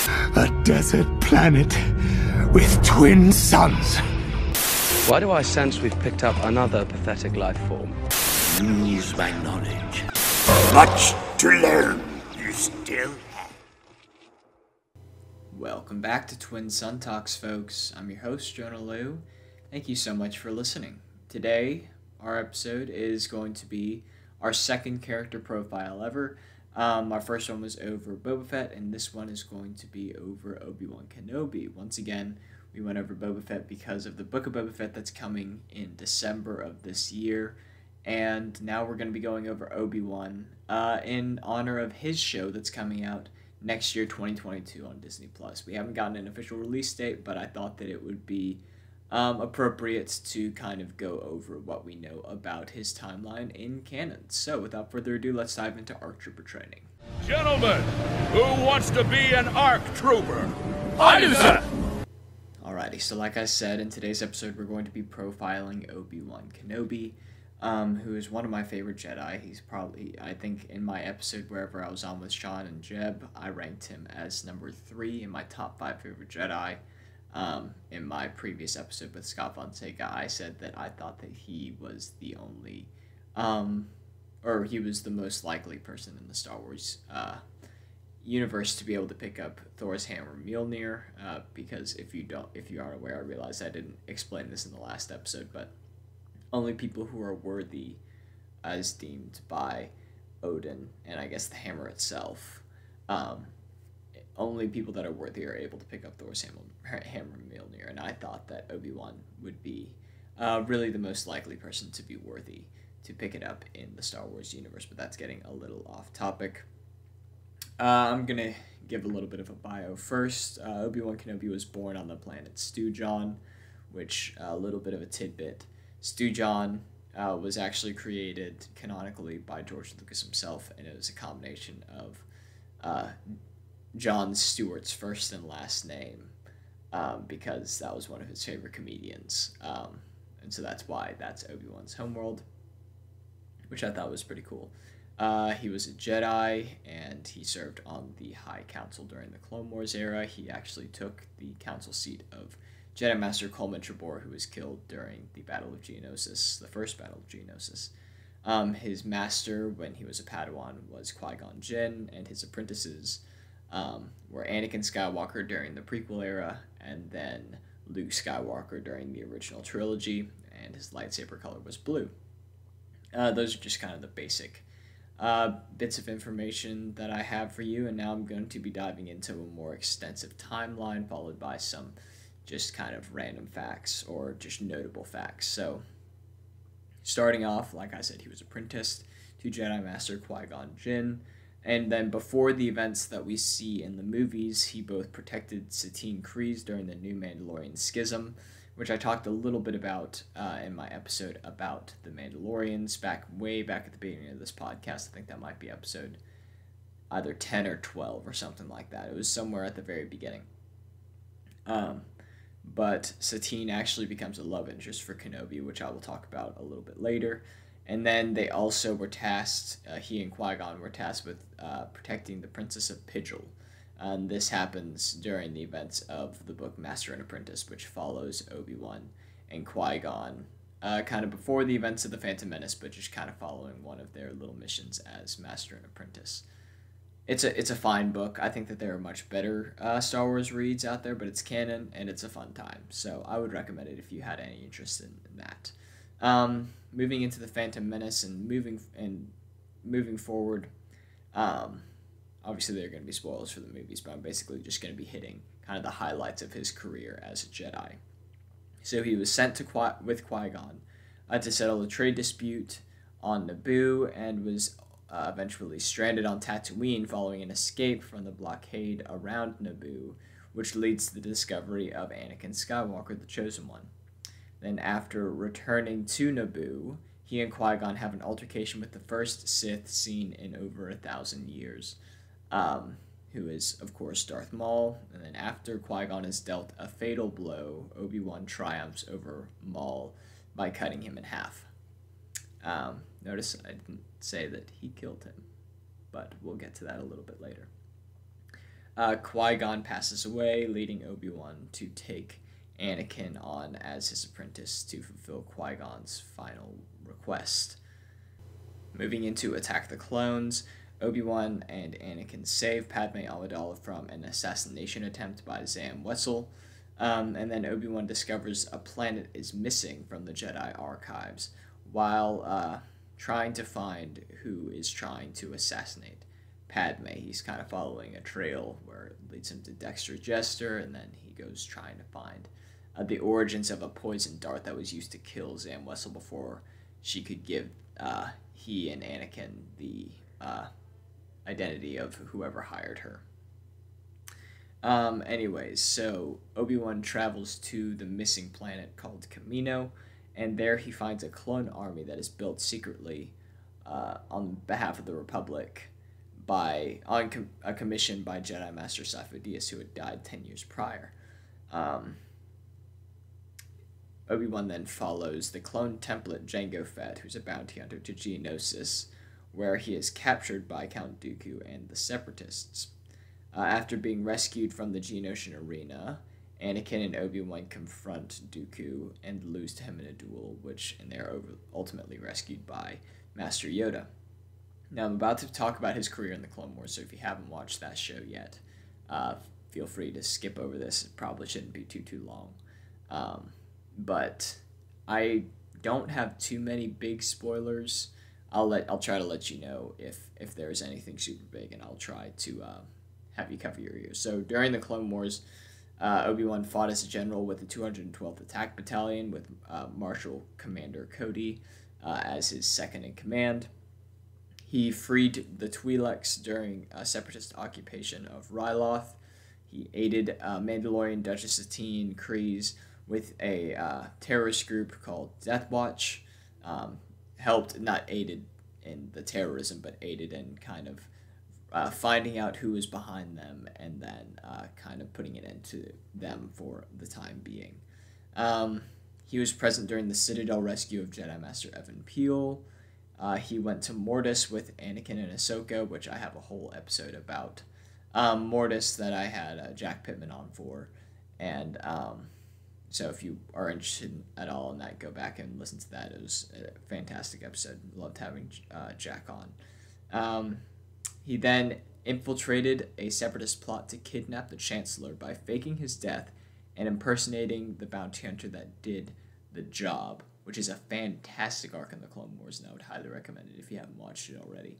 A desert planet with twin suns. Why do I sense we've picked up another pathetic life form? Use my knowledge. Much to learn. You still have. Welcome back to Twin Sun Talks, folks. I'm your host, Jonah Liu. Thank you so much for listening. Today, our episode is going to be our second character profile ever. Our first one was over Boba Fett, and this one is going to be over Obi Wan Kenobi. Once again, we went over Boba Fett because of the Book of Boba Fett that's coming in December of this year. And now we're going to be going over Obi-Wan in honor of his show that's coming out next year, 2022, on Disney+. We haven't gotten an official release date, but I thought that it would be appropriate to kind of go over what we know about his timeline in canon. So without further ado, let's dive into ARC Trooper training. Gentlemen, who wants to be an ARC Trooper? I do, sir! Alrighty, so like I said, in today's episode, we're going to be profiling Obi Wan Kenobi, who is one of my favorite Jedi. He's probably, I think, in my episode wherever I was on with Sean and Jeb, I ranked him as number 3 in my top 5 favorite Jedi. In my previous episode with Scott Fonseca, I said that I thought that he was the only, or he was the most likely person in the Star Wars universe to be able to pick up Thor's hammer Mjolnir, because if you aren't aware, I realize I didn't explain this in the last episode, but only people who are worthy as deemed by Odin, and I guess the hammer itself, only people that are worthy are able to pick up Thor's hammer Mjolnir, and I thought that Obi-Wan would be really the most likely person to be worthy to pick it up in the Star Wars universe, but that's getting a little off topic. I'm going to give a little bit of a bio first. Obi-Wan Kenobi was born on the planet Stewjon, which, a little bit of a tidbit, Stewjon was actually created canonically by George Lucas himself, and it was a combination of Jon Stewart's first and last name, because that was one of his favorite comedians, and so that's why that's Obi-Wan's homeworld, which I thought was pretty cool. He was a Jedi, and he served on the High Council during the Clone Wars era. He actually took the council seat of Jedi Master Coleman Trebor, who was killed during the Battle of Geonosis, the first Battle of Geonosis. His master, when he was a Padawan, was Qui-Gon Jinn, and his apprentices were Anakin Skywalker during the prequel era, and then Luke Skywalker during the original trilogy, and his lightsaber color was blue. Those are just kind of the basic bits of information that I have for you, and now I'm going to be diving into a more extensive timeline, followed by some just kind of random facts or just notable facts. So, starting off, like I said, he was apprenticed to Jedi Master Qui-Gon Jinn, and then before the events that we see in the movies, he both protected Satine Kryze during the New Mandalorian Schism, which I talked a little bit about in my episode about the Mandalorians way back at the beginning of this podcast. I think that might be episode either 10 or 12 or something like that. It was somewhere at the very beginning. But Satine actually becomes a love interest for Kenobi, which I will talk about a little bit later. And then they also were tasked, he and Qui-Gon were tasked with protecting the Princess of Pidgel. And this happens during the events of the book Master and Apprentice, which follows Obi-Wan and Qui-Gon, kind of before the events of the Phantom Menace, but just kind of following one of their little missions as Master and Apprentice. It's a fine book. I think that there are much better Star Wars reads out there, but it's canon, and it's a fun time. So I would recommend it if you had any interest in that. Moving into the Phantom Menace and moving forward, obviously there are going to be spoilers for the movies, but I'm basically just going to be hitting kind of the highlights of his career as a Jedi. So he was sent with Qui-Gon to settle a trade dispute on Naboo, and was eventually stranded on Tatooine following an escape from the blockade around Naboo, which leads to the discovery of Anakin Skywalker, the Chosen One. Then after returning to Naboo, he and Qui-Gon have an altercation with the first Sith seen in over 1,000 years, who is, of course, Darth Maul. And then after Qui-Gon is dealt a fatal blow, Obi-Wan triumphs over Maul by cutting him in half. Notice I didn't say that he killed him, but we'll get to that a little bit later. Qui-Gon passes away, leading Obi-Wan to take Anakin on as his apprentice to fulfill Qui-Gon's final request. Moving into Attack the Clones, Obi-Wan and Anakin save Padme Amidala from an assassination attempt by Zam Wesell, and then Obi-Wan discovers a planet is missing from the Jedi archives while trying to find who is trying to assassinate Padme. He's kind of following a trail where it leads him to Dexter Jester, and then he goes trying to find the origins of a poison dart that was used to kill Zam Wesell before she could give he and Anakin the identity of whoever hired her. Anyways, so Obi-Wan travels to the missing planet called Camino, and there he finds a clone army that is built secretly on behalf of the Republic on a commission by Jedi Master Sifo Dyas, who had died 10 years prior. Obi-Wan then follows the clone template Jango Fett, who's a bounty hunter, to Geonosis, where he is captured by Count Dooku and the Separatists. After being rescued from the Geonosian arena, Anakin and Obi-Wan confront Dooku and lose to him in a duel, and they're ultimately rescued by Master Yoda. Now, I'm about to talk about his career in the Clone Wars, so if you haven't watched that show yet, feel free to skip over this. It probably shouldn't be too long. But I don't have too many big spoilers. I'll try to let you know if there's anything super big, and I'll try to have you cover your ears. So during the Clone Wars, Obi-Wan fought as a general with the 212th Attack Battalion with Marshal Commander Cody as his second in command. He freed the Twi'leks during a separatist occupation of Ryloth. He aided Mandalorian Duchess Satine Kryze with a terrorist group called Death Watch. Helped, not aided in the terrorism, but aided in kind of finding out who was behind them, and then kind of putting it into them for the time being. He was present during the Citadel rescue of Jedi Master Evan Peel. He went to Mortis with Anakin and Ahsoka, which I have a whole episode about Mortis that I had Jack Pittman on for, and so if you are interested at all in that, go back and listen to that. It was a fantastic episode. Loved having Jack on. He then infiltrated a separatist plot to kidnap the Chancellor by faking his death and impersonating the bounty hunter that did the job, which is a fantastic arc in the Clone Wars, and I would highly recommend it if you haven't watched it already.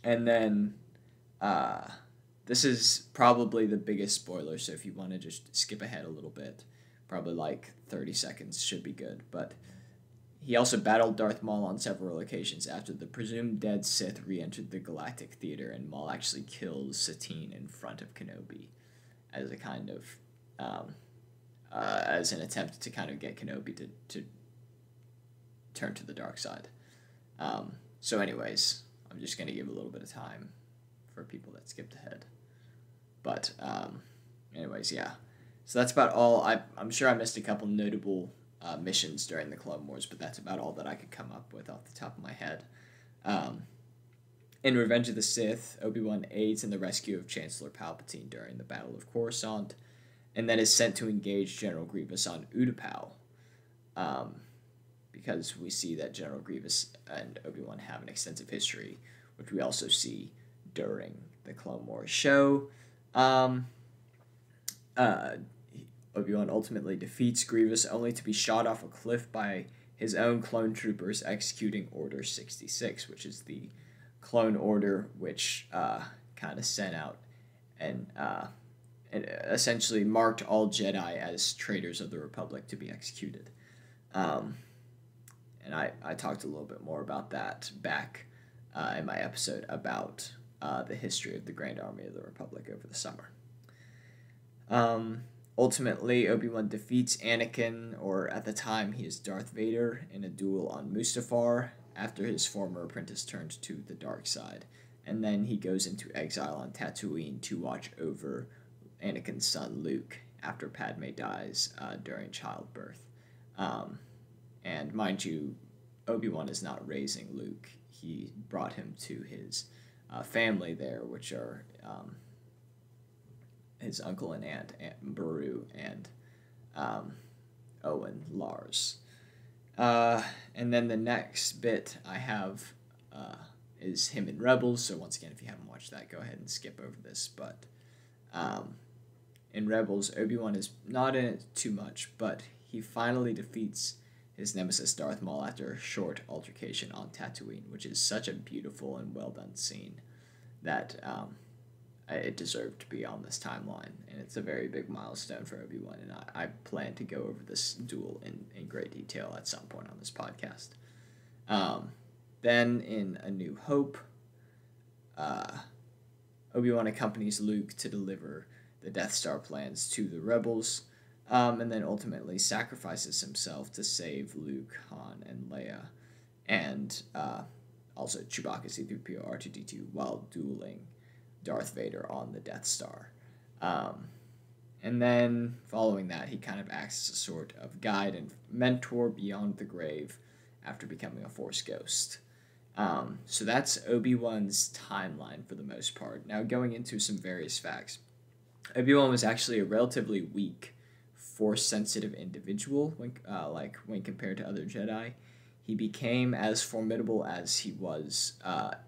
And then this is probably the biggest spoiler, so if you want to just skip ahead a little bit, probably like 30 seconds should be good. But he also battled Darth Maul on several occasions after the presumed dead Sith re-entered the Galactic Theater, and Maul actually kills Satine in front of Kenobi as a kind of as an attempt to kind of get Kenobi to turn to the dark side. So anyways, I'm just going to give a little bit of time for people that skipped ahead. But anyways, yeah. So that's about all. I'm sure I missed a couple notable missions during the Clone Wars, but that's about all that I could come up with off the top of my head. In Revenge of the Sith, Obi-Wan aids in the rescue of Chancellor Palpatine during the Battle of Coruscant, and then is sent to engage General Grievous on Utapau, because we see that General Grievous and Obi-Wan have an extensive history, which we also see during the Clone Wars show. Obi-Wan ultimately defeats Grievous, only to be shot off a cliff by his own clone troopers executing Order 66, which is the clone order which kind of sent out and essentially marked all Jedi as traitors of the Republic to be executed. And I talked a little bit more about that back in my episode about the history of the Grand Army of the Republic over the summer. Ultimately, Obi-Wan defeats Anakin, or at the time he is Darth Vader, in a duel on Mustafar after his former apprentice turned to the dark side. And then he goes into exile on Tatooine to watch over Anakin's son Luke after Padme dies during childbirth. And mind you, Obi-Wan is not raising Luke. He brought him to his family there, which are his uncle and aunt, Beru and Owen Lars. And then the next bit I have is him in Rebels. So once again, if you haven't watched that, go ahead and skip over this. But in Rebels, Obi-Wan is not in it too much, but he finally defeats his nemesis Darth Maul after a short altercation on Tatooine, which is such a beautiful and well-done scene that it deserved to be on this timeline, and it's a very big milestone for Obi-Wan, and I plan to go over this duel in great detail at some point on this podcast. Then in A New Hope, Obi-Wan accompanies Luke to deliver the Death Star plans to the rebels, and then ultimately sacrifices himself to save Luke, Han, and Leia, and also Chewbacca, C-3PO, R2-D2, while dueling Darth Vader on the Death Star. And then, following that, he kind of acts as a sort of guide and mentor beyond the grave after becoming a Force ghost. So that's Obi-Wan's timeline for the most part. Now, going into some various facts. Obi-Wan was actually a relatively weak, Force-sensitive individual when compared to other Jedi. He became as formidable as he was,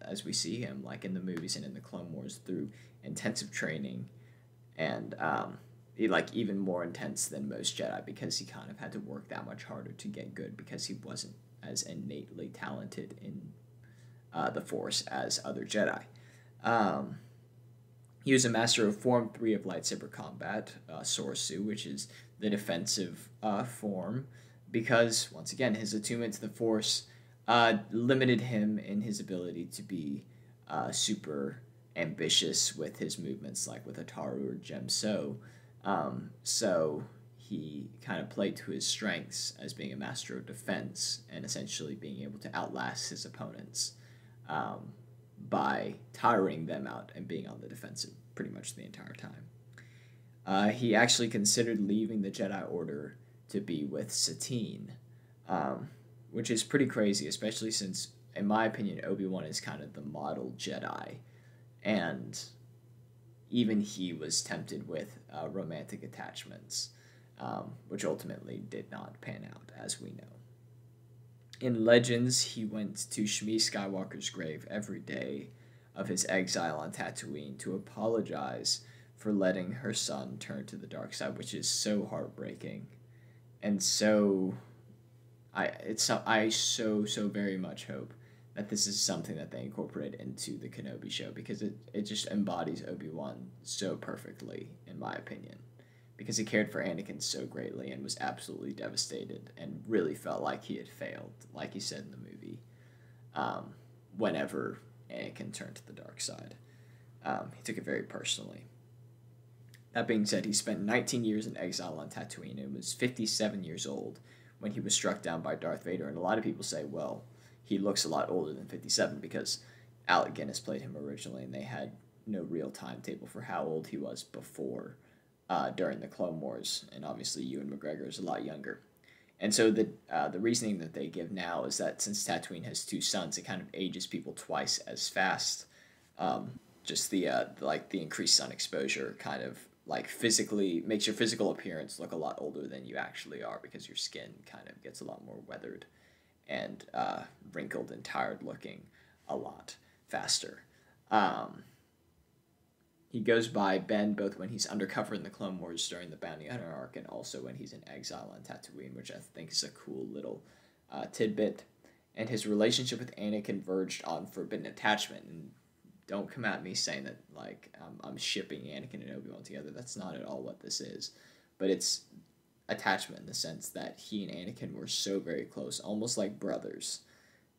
as we see him, like in the movies and in the Clone Wars, through intensive training, and even more intense than most Jedi, because he kind of had to work that much harder to get good, because he wasn't as innately talented in the Force as other Jedi. He was a master of Form 3 of lightsaber combat, Soresu, which is the defensive form, because, once again, his attunement to the Force limited him in his ability to be super ambitious with his movements, like with Ataru or Jem So. So he kind of played to his strengths as being a master of defense and essentially being able to outlast his opponents by tiring them out and being on the defensive pretty much the entire time. He actually considered leaving the Jedi Order to be with Satine, which is pretty crazy, especially since, in my opinion, Obi-Wan is kind of the model Jedi, and even he was tempted with romantic attachments, which ultimately did not pan out, as we know. In Legends, he went to Shmi Skywalker's grave every day of his exile on Tatooine to apologize for letting her son turn to the dark side, which is so heartbreaking. And so, I so very much hope that this is something that they incorporate into the Kenobi show, because it just embodies Obi-Wan so perfectly, in my opinion. Because he cared for Anakin so greatly and was absolutely devastated and really felt like he had failed, like he said in the movie, whenever Anakin turned to the dark side. He took it very personally. That being said, he spent 19 years in exile on Tatooine and was 57 years old when he was struck down by Darth Vader. And a lot of people say, well, he looks a lot older than 57 because Alec Guinness played him originally, and they had no real timetable for how old he was before, during the Clone Wars. And obviously Ewan McGregor is a lot younger. And so the reasoning that they give now is that since Tatooine has two suns, it kind of ages people twice as fast. Just the increased sun exposure kind of physically makes your physical appearance look a lot older than you actually are, because your skin kind of gets a lot more weathered and wrinkled and tired looking a lot faster. He goes by Ben both when he's undercover in the Clone Wars during the Bounty Hunter arc, and also when he's in exile on Tatooine, which I think is a cool little tidbit. And his relationship with Anakin verged on forbidden attachment. And don't come at me saying that I'm shipping Anakin and Obi-Wan together. That's not at all what this is. But it's attachment in the sense that he and Anakin were so very close, almost like brothers,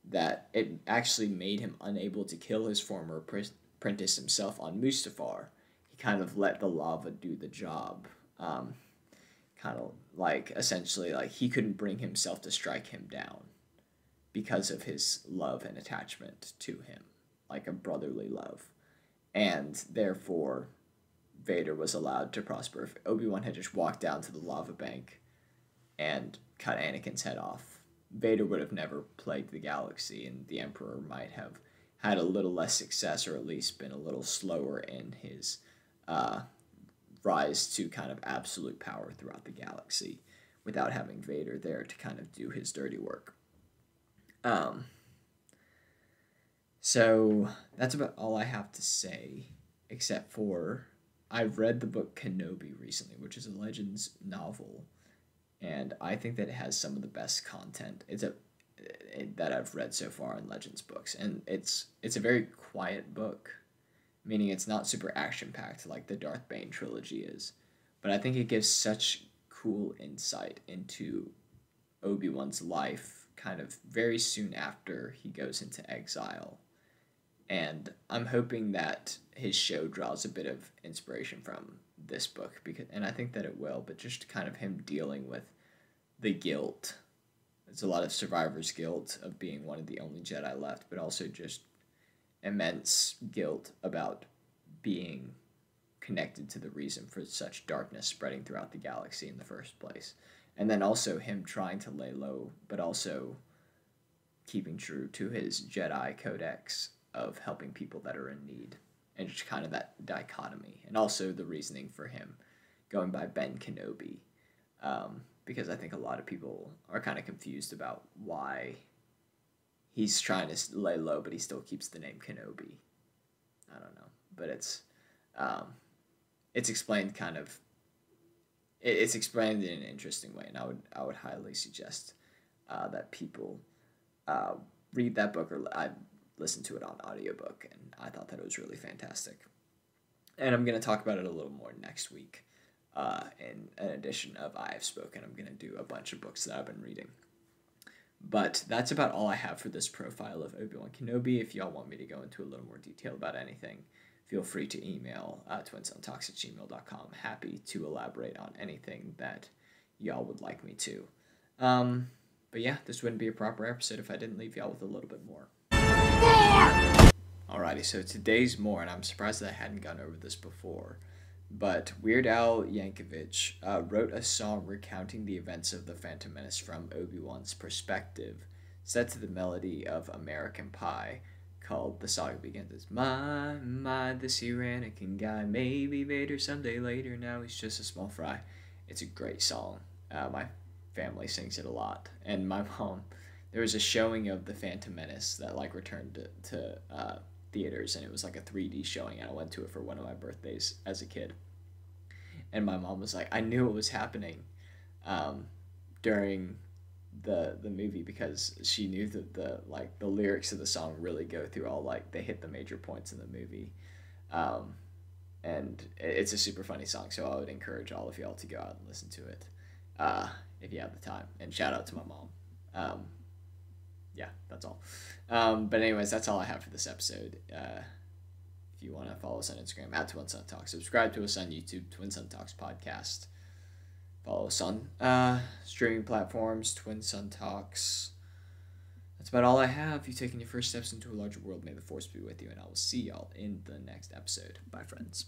that it actually made him unable to kill his former apprentice himself on Mustafar. He kind of let the lava do the job. Essentially, he couldn't bring himself to strike him down because of his love and attachment to him, like a brotherly love. And therefore, Vader was allowed to prosper. If Obi-Wan had just walked down to the lava bank and cut Anakin's head off, Vader would have never plagued the galaxy, and the Emperor might have had a little less success, or at least been a little slower in his rise to kind of absolute power throughout the galaxy without having Vader there to kind of do his dirty work. So that's about all I have to say, except for I've read the book Kenobi recently, which is a Legends novel, and I think that it has some of the best content that I've read so far in Legends books, and it's a very quiet book, meaning it's not super action-packed like the Darth Bane trilogy is, but I think it gives such cool insight into Obi-Wan's life kind of very soon after he goes into exile. And I'm hoping that his show draws a bit of inspiration from this book, and I think that it will, but just kind of him dealing with the guilt. There's a lot of survivor's guilt of being one of the only Jedi left, but also just immense guilt about being connected to the reason for such darkness spreading throughout the galaxy in the first place. And then also him trying to lay low, but also keeping true to his Jedi codex of helping people that are in need, and just kind of that dichotomy, and also the reasoning for him going by Ben Kenobi, because I think a lot of people are kind of confused about why he's trying to lay low, but he still keeps the name Kenobi. I don't know, but it's explained kind of, it's explained in an interesting way, and I would highly suggest that people read that book, or I listened to it on audiobook, and I thought that it was really fantastic. And I'm going to talk about it a little more next week in an edition of I Have Spoken. I'm going to do a bunch of books that I've been reading. But that's about all I have for this profile of Obi Wan Kenobi. If y'all want me to go into a little more detail about anything, feel free to email twinsontalks@gmail.com. Happy to elaborate on anything that y'all would like me to. But yeah, this wouldn't be a proper episode if I didn't leave y'all with a little bit more. Alrighty, so today's more, and I'm surprised that I hadn't gone over this before, but Weird Al Yankovic wrote a song recounting the events of the Phantom Menace from Obi-Wan's perspective, set to the melody of American Pie, called The Saga Begins as My, this here Anakin guy, maybe Vader someday later, now he's just a small fry. It's a great song. My family sings it a lot, and my mom, there was a showing of the Phantom Menace that like returned to theaters, and it was like a 3D showing, and I went to it for one of my birthdays as a kid, and my mom was like, I knew it was happening during the movie, because she knew that the lyrics of the song really go through all, like, they hit the major points in the movie, and it's a super funny song, so I would encourage all of y'all to go out and listen to it if you have the time, and shout out to my mom. Yeah, that's all. But anyways, that's all I have for this episode. If you want to follow us on Instagram, @TwinSunTalks. Subscribe to us on YouTube, Twin Sun Talks Podcast. Follow us on streaming platforms, Twin Sun Talks. That's about all I have. You've taken your first steps into a larger world. May the Force be with you, and I will see y'all in the next episode. Bye, friends.